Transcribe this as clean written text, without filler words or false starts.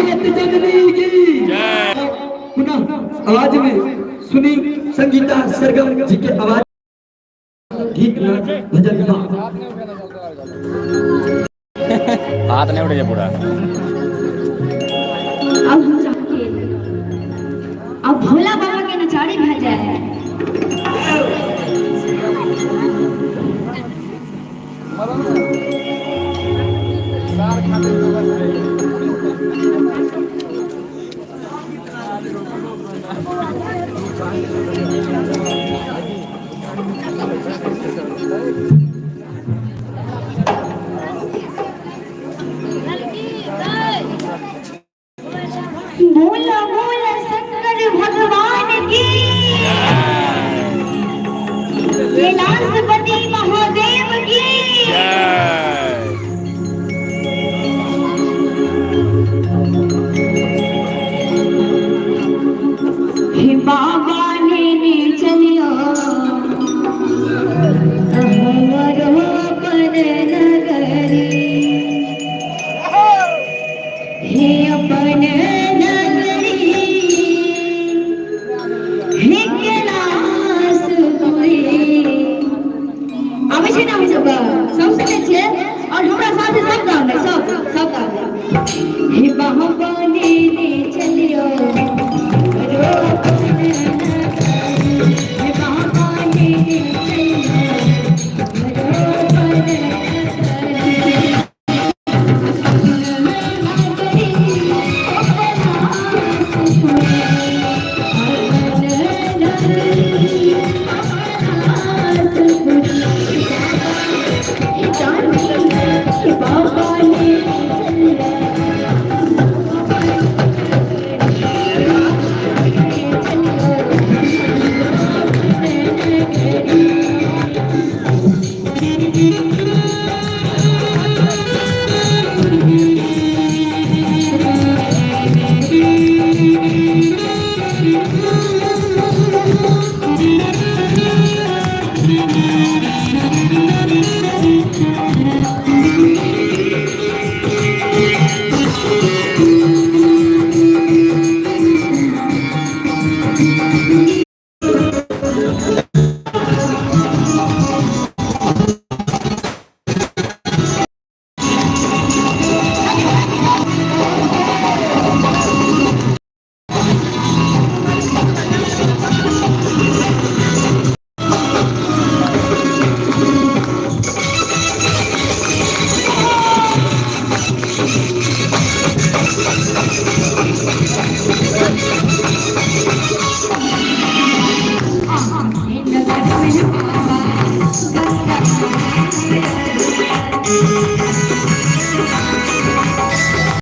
मैयत जननी की पुनः आवाज में सुनी संगीता सरगम जी के आवाज गीत भजन हाथ नहीं उठे पूरा अब भोला बाबा के नचारी भेजा है बोला बोला शंकर भगवान की कैलाशपति महादेव की हे बाबा ने चलियो हमारो पर नगरी हे अपन सब सुने छे और हमरा साथे सब गाम है सब गाम है हे बाहुबली ने चलियो रो हे बाहुबली ने चलियो